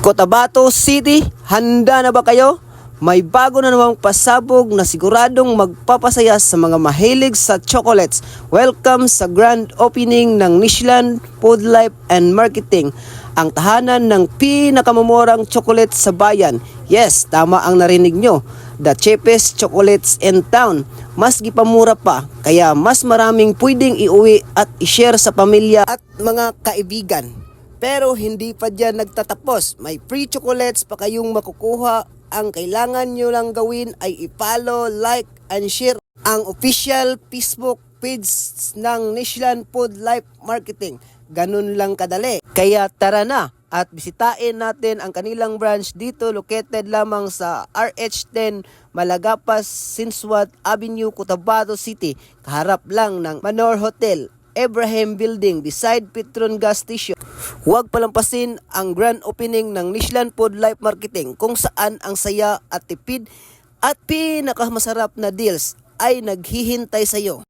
Cotabato City, handa na ba kayo? May bago na namang pasabog na siguradong magpapasaya sa mga mahilig sa chocolates. Welcome sa grand opening ng Nisland Food Life and Marketing, ang tahanan ng pinakamamorang chocolate sa bayan. Yes, tama ang narinig nyo. The cheapest chocolates in town. Mas gipamura pa, kaya mas maraming pwedeng iuwi at i-share sa pamilya at mga kaibigan. Pero hindi pa dyan nagtatapos. May free chocolates pa kayong makukuha. Ang kailangan nyo lang gawin ay i-follow, like, and share ang official Facebook page ng Nisland Food Life Marketing. Ganun lang kadali. Kaya tara na at bisitahin natin ang kanilang branch dito, located lamang sa RH10 Malagapas Sinswat Avenue, Cotabato City. Kaharap lang ng Manor Hotel, Abraham Building, beside Petron Gas Station. Huwag palampasin ang grand opening ng Nisland Food Life Marketing, kung saan ang saya at tipid at pinakamasarap na deals ay naghihintay sa iyo.